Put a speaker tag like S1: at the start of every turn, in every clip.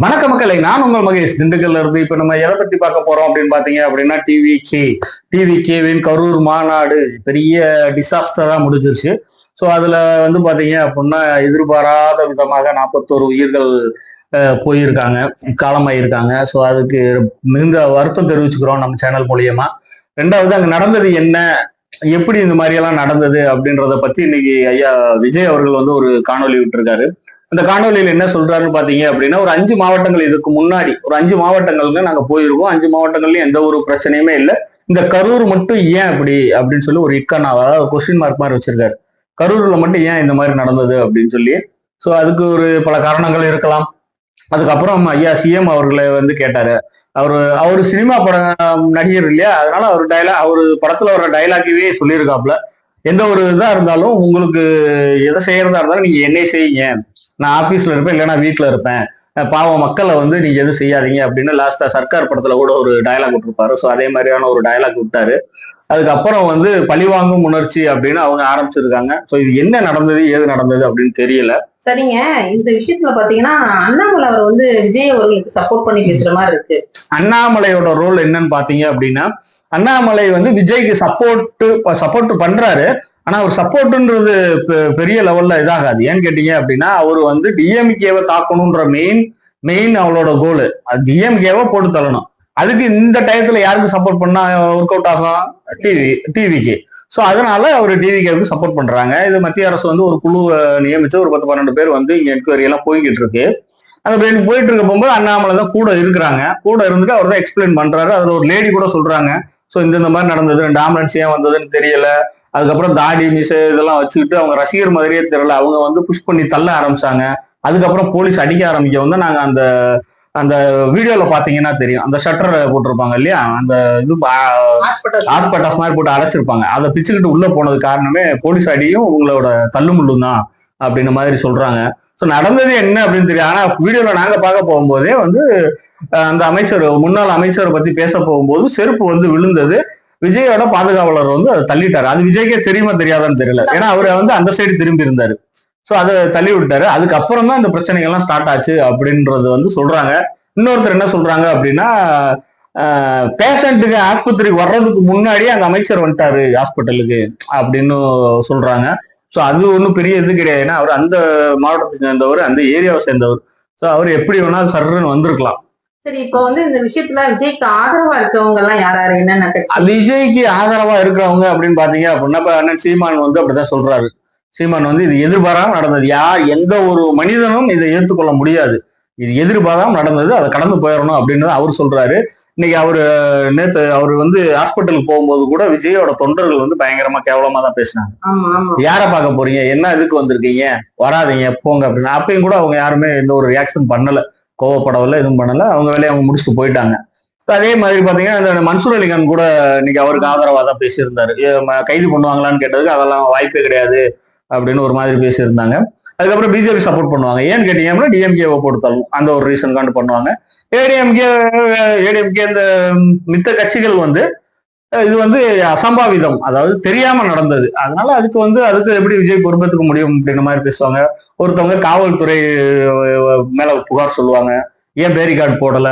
S1: வணக்க மக்களை, நான் உங்கள் மகேஷ் திண்டுக்கல்ல இருந்து. இப்ப நம்ம எதை பத்தி பார்க்க போறோம் அப்படின்னு பாத்தீங்க அப்படின்னா, டிவிகேவின் கரூர் மாநாடு பெரிய டிசாஸ்டரா முடிஞ்சிருச்சு. ஸோ அதுல வந்து பாத்தீங்க அப்படின்னா, எதிர்பாராத விதமாக 41 உயிர்கள் போயிருக்காங்க, காலமாயிருக்காங்க. ஸோ அதுக்கு மிகுந்த வருத்தம் தெரிவிச்சுக்கிறோம் நம்ம சேனல் மூலியமா. ரெண்டாவது, அங்க நடந்தது என்ன, எப்படி இந்த மாதிரி எல்லாம் நடந்தது அப்படின்றத பத்தி இன்னைக்கு ஐயா விஜய் அவர்கள் வந்து ஒரு காணொலி விட்டுருக்காரு. அந்த காணொலியில் என்ன சொல்றாருன்னு பாத்தீங்க அப்படின்னா, ஒரு 5 மாவட்டங்கள் இதுக்கு முன்னாடி ஒரு 5 மாவட்டங்களுக்கு நாங்க போயிருக்கோம். 5 மாவட்டங்கள்லயும் எந்த ஒரு பிரச்சனையுமே இல்லை. இந்த கரூர் மட்டும் ஏன் அப்படி அப்படின்னு சொல்லி ஒரு இக்கனா, அதாவது கொஸ்டின் மார்க் மாதிரி வச்சிருக்காரு. கரூர்ல மட்டும் ஏன் இந்த மாதிரி நடந்தது அப்படின்னு சொல்லி. சோ அதுக்கு ஒரு பல காரணங்கள் இருக்கலாம். அதுக்கப்புறம் ஐயா சிஎம் அவர்களை வந்து கேட்டாரு. அவரு சினிமா படம் நடிகர் இல்லையா, அதனால அவரு படத்துல வர டைலாக்கவே சொல்லியிருக்காப்ல. எந்த ஒரு இதா இருந்தாலும் உங்களுக்கு எதை செய்யறதா இருந்தாலும் நீங்க என்னை செய்யுங்க, நான் ஆபீஸ்ல இருப்பேன் இல்லைன்னா வீட்டுல இருப்பேன், பாவம் மக்களை வந்து நீங்க எதுவும் செய்யாதீங்க அப்படின்னு லாஸ்டா சர்க்கார் படத்துல கூட ஒரு டயலாக் விட்டுருப்பாரு. ஸோ அதே மாதிரியான ஒரு டயலாக் விட்டாரு. அதுக்கப்புறம் வந்து பழிவாங்கும் உணர்ச்சி அப்படின்னு அவங்க ஆரம்பிச்சிருக்காங்க. ஸோ இது என்ன நடந்தது ஏது நடந்தது அப்படின்னு தெரியல.
S2: சரிங்க, இந்த விஷயத்துல பாத்தீங்கன்னா அண்ணாமலை அவர் வந்து விஜய் அவர்களுக்கு சப்போர்ட் பண்ணி பேசுற மாதிரி இருக்கு.
S1: அண்ணாமலையோட ரோல் என்னன்னு பாத்தீங்க அப்படின்னா, அண்ணாமலை வந்து விஜய்க்கு சப்போர்ட் பண்றாரு. ஆனா அவர் சப்போர்ட்ன்றது பெரிய லெவல்ல இதாகாது. ஏன்னு கேட்டீங்க அப்படின்னா, அவர் வந்து டிஎம்கேவை தாக்கணும்ன்ற மெயின் அவளோட கோல். அது டிஎம்கேவை போட்டு தள்ளணும். அதுக்கு இந்த டயத்துல யாருக்கு சப்போர்ட் பண்ணா ஒர்க் அவுட் ஆகும்? டிவிக்கு. சோ அதனால அவர் டிவிகேவுக்கு சப்போர்ட் பண்றாங்க. இது மத்திய அரசு வந்து ஒரு குழு நியமிச்சு ஒரு 10-12 பேர் வந்து இங்க என்கொயரி எல்லாம் போய்கிட்டு இருக்கு. அந்த போயிட்டு இருக்க போகும்போது அண்ணாமலை தான் கூட இருக்கிறாங்க. கூட இருந்துட்டு அவர் தான் எக்ஸ்பிளைன் பண்றாரு. அதுல ஒரு லேடி கூட சொல்றாங்க, ஸோ இந்த மாதிரி நடந்தது, 2 ஆம்புலன்ஸ் ஏன் வந்ததுன்னு தெரியல. அதுக்கப்புறம் தாடி மிஸ் இதெல்லாம் வச்சுக்கிட்டு அவங்க ரசிகர் மாதிரியே தெரியல, அவங்க வந்து புஷ் பண்ணி தள்ள ஆரம்பிச்சாங்க. அதுக்கப்புறம் போலீஸ் அடிக்க ஆரம்பிக்க வந்து நாங்க அந்த அந்த வீடியோல பாத்தீங்கன்னா தெரியும், அந்த ஷட்டர் போட்டிருப்பாங்க இல்லையா, அந்த இது ஹாஸ்பிட்டல்ஸ் மாதிரி போட்டு அடைச்சிருப்பாங்க. அதை பிச்சுக்கிட்டு உள்ள போனது காரணமே போலீஸ் அடியும் உங்களோட தள்ளுமுள்ளும் தான் அப்படின்ற மாதிரி சொல்றாங்க. ஸோ நடந்தது என்ன அப்படின்னு தெரியும். ஆனா வீடியோல நாங்க பார்க்க போகும்போதே வந்து அந்த முன்னாள் அமைச்சரை பத்தி பேச போகும்போது செருப்பு வந்து விழுந்தது. விஜயோட பாதுகாவலர் வந்து அதை தள்ளிட்டாரு. அது விஜய்க்கே தெரியுமா தெரியாதான்னு தெரியல, ஏன்னா அவரு வந்து அந்த சைடு திரும்பி இருந்தாரு. ஸோ அதை தள்ளி விட்டாரு. அதுக்கப்புறம் தான் இந்த பிரச்சனைகள்லாம் ஸ்டார்ட் ஆச்சு அப்படின்றது வந்து சொல்றாங்க. இன்னொருத்தர் என்ன சொல்றாங்க அப்படின்னா, பேஷண்ட்டுக்கு ஆஸ்பத்திரிக்கு வர்றதுக்கு முன்னாடியே அந்த அமைச்சர் வந்துட்டாரு ஹாஸ்பிட்டலுக்கு அப்படின்னு சொல்றாங்க. ஸோ அது ஒன்றும் பெரிய இது கிடையாது. ஏன்னா அவர் அந்த மாவட்டத்தை சேர்ந்தவர், அந்த ஏரியாவை சேர்ந்தவர். ஸோ அவர் எப்படி வேணாலும் சர்ன்னு வந்திருக்கலாம்.
S2: சரி, இப்ப வந்து இந்த விஷயத்துல விஜய்க்கு ஆதரவா இருக்கவங்க எல்லாம் யாராரு, என்னென்ன
S1: விஜய்க்கு ஆதரவா இருக்கிறவங்க அப்படின்னு பாத்தீங்க அப்படின்னா, இப்ப அண்ணன் சீமான் வந்து அப்படிதான் சொல்றாரு. சீமான் வந்து இது எதிர்பாராம நடந்தது, எந்த ஒரு மனிதனும் இதை ஏற்றுக்கொள்ள முடியாது, இது எதிர்பாராம நடந்தது, அதை கடந்து போயிடணும் அப்படின்னு அவர் சொல்றாரு. இன்னைக்கு நேத்து அவர் வந்து ஹாஸ்பிட்டலுக்கு போகும்போது கூட விஜயோட தொண்டர்கள் வந்து பயங்கரமா கேவலமா தான் பேசினாங்க. யாரை பார்க்க போறீங்க, என்ன இதுக்கு வந்திருக்கீங்க, வராதிங்க போங்க அப்படின்னு. அப்பயும் கூட அவங்க யாருமே எந்த ஒரு ரியாக்ஷன் பண்ணல, கோவப்படவில்லை, எதுவும் பண்ணல. அவங்க வேலையை அவங்க முடிச்சுட்டு போயிட்டாங்க. அதே மாதிரி பாத்தீங்கன்னா, இந்த மன்சூர் அலிகான் கூட இன்னைக்கு அவருக்கு ஆதரவா தான் பேசியிருந்தாரு. கைது பண்ணுவாங்களான்னு கேட்டதுக்கு அதெல்லாம் வாய்ப்பே கிடையாது அப்படின்னு ஒரு மாதிரி பேசியிருந்தாங்க. அதுக்கப்புறம் பிஜேபி சப்போர்ட் பண்ணுவாங்க. ஏன்னு கேட்டீங்கன்னா, டிஎம்கேவை போட்டுத்தாலும் அந்த ஒரு ரீசன் காண்டு பண்ணுவாங்க. ஏடிஎம்கே இந்த மித்த கட்சிகள் வந்து இது வந்து அசம்பாவிதம், அதாவது தெரியாம நடந்தது, அதனால அதுக்கு எப்படி விஜய் பொறுப்பேற்றுக்க முடியும் அப்படின்ற மாதிரி பேசுவாங்க. ஒருத்தவங்க காவல்துறை மேல புகார் சொல்லுவாங்க, ஏன் பேரிகார்டு போடல,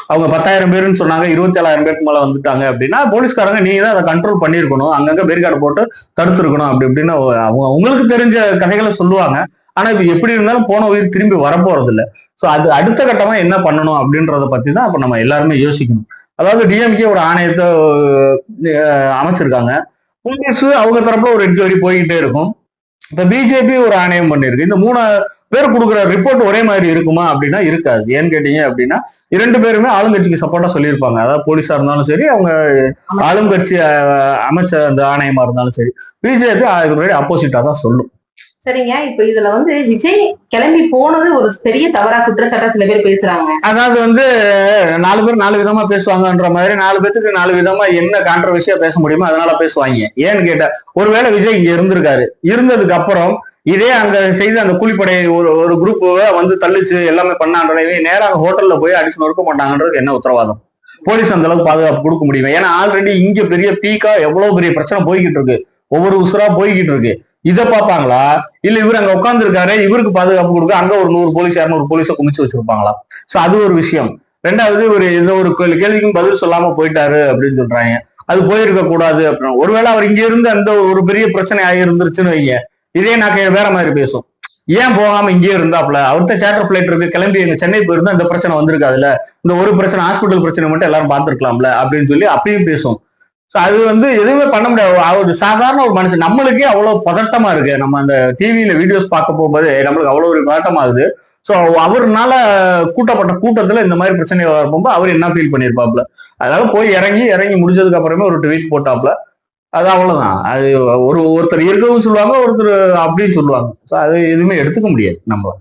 S1: அவங்க 10,000 பேருன்னு சொன்னாங்க, 27,000 பேருக்கு மேல வந்துட்டாங்க அப்படின்னா போலீஸ்காரங்க நீங்க தான் அதை கண்ட்ரோல் பண்ணிருக்கணும், அங்கங்க பேரிகார்டு போட்டு தடுத்துருக்கணும் அப்படி இப்படின்னு அவங்க உங்களுக்கு தெரிஞ்ச கதைகளை சொல்லுவாங்க. ஆனா இப்ப எப்படி இருந்தாலும் போன உயிர் திரும்பி வரப்போறது இல்லை. சோ அது அடுத்த கட்டமா என்ன பண்ணணும் அப்படின்றத பத்தி தான் அப்ப நம்ம எல்லாருமே யோசிக்கணும். அதாவது டிஎம்கே ஒரு ஆணையத்தை அமைச்சிருக்காங்க, போலீஸ் அவங்க தரப்புல ஒரு என்கொயரி போய்கிட்டே இருக்கும். இப்ப பிஜேபி ஒரு ஆணையம் பண்ணிருக்கு. இந்த 3 பேர் கொடுக்குற ரிப்போர்ட் ஒரே மாதிரி இருக்குமா அப்படின்னா இருக்காது. ஏன்னு கேட்டீங்க அப்படின்னா 2 பேருமே ஆளுங்கட்சிக்கு சப்போர்ட்டா சொல்லியிருப்பாங்க. அதாவது போலீஸா இருந்தாலும் சரி, அவங்க ஆளுங்கட்சி அமைச்ச அந்த ஆணையமா இருந்தாலும் சரி, பிஜேபி அதுக்கு முன்னாடி ஆப்போசிட்டா தான் சொல்லும்.
S2: சரிங்க, இப்ப இதுல வந்து விஜய் கிளம்பி போனது ஒரு பெரிய தவறா குற்றச்சாட்டா சில பேர் பேசுறாங்க.
S1: அதாவது வந்து 4 பேர் 4 விதமா பேசுவாங்கன்ற மாதிரி 4 பேருக்கு 4 விதமா என்ன கான்ட்ரவர்சியா பேச முடியுமோ அதனால பேசுவாங்க. ஏன்னு கேட்டா, ஒருவேளை விஜய் இங்க இருந்திருக்காரு, இருந்ததுக்கு அப்புறம் இதே அங்க செய்த அந்த கூலிப்படை ஒரு குரூப் வந்து தள்ளிச்சு எல்லாமே பண்ணான்றதை நேராக ஹோட்டல்ல போய் அடிச்சு நொறுக்க மாட்டாங்கன்றது என்ன உத்தரவாதம்? போலீஸ் அந்த அளவுக்கு பாதுகாப்பு கொடுக்க முடியுமா? ஏன்னா ஆல்ரெடி இங்க பெரிய பீக்கா எவ்வளவு பெரிய பிரச்சனை போய்கிட்டு இருக்கு, ஒவ்வொரு உசுரா போய்கிட்டு இருக்கு. இதை பார்ப்பாங்களா? இல்ல இவர் அங்க உட்கார்ந்து இருக்காரு, இவருக்கு பாதுகாப்பு கொடுக்க அங்க ஒரு 100 போலீஸ் 200 போலீஸை குமிச்சு வச்சிருப்பாங்களா? சோ அது ஒரு விஷயம். ரெண்டாவது, இவர் ஏதோ ஒரு கேள்விக்கும் பதில் சொல்லாம போயிட்டாரு அப்படின்னு சொல்றாங்க. அது போயிருக்க கூடாது அப்படின்னு. ஒருவேளை அவர் இங்க இருந்து அந்த ஒரு பெரிய பிரச்சனை ஆகியிருந்துருச்சுன்னு வைங்க, இதே நான் வேற மாதிரி பேசும். ஏன் போகாம இங்கே இருந்தாப்ல, அவர்கிட்ட சேட்டர் பிளைட் இருக்கு, கிளம்பி எங்க சென்னை போயிருந்தா இந்த பிரச்சனை வந்திருக்காதுல்ல, இந்த ஒரு பிரச்சனை ஹாஸ்பிட்டல் பிரச்சனை மட்டும் எல்லாரும் பார்த்துருக்கலாம்ல அப்படின்னு சொல்லி அப்பயும் பேசும். அது எதுவுமே பண்ண முடியாது. அவர் சாதாரண ஒரு மனுஷன். நம்மளுக்கே அவ்வளவு பதட்டமா இருக்கு. நம்ம அந்த டிவியில வீடியோஸ் பார்க்க போகும்போது நம்மளுக்கு அவ்வளவு ஒரு பதட்டமாகுது. சோ அவர்னால கூட்டப்பட்ட கூட்டத்துல இந்த மாதிரி பிரச்சனை வரும்போது அவர் என்ன ஃபீல் பண்ணிருப்பாப்ல. அதனால போய் இறங்கி முடிஞ்சதுக்கு அப்புறமே ஒரு ட்வீட் போட்டாப்ல. அது அவ்வளவுதான். அது ஒருத்தர் இருக்கவும் சொல்லுவாங்க, ஒருத்தர் அப்படின்னு சொல்லுவாங்க. சோ அது எதுவுமே எடுத்துக்க முடியாது நம்ம.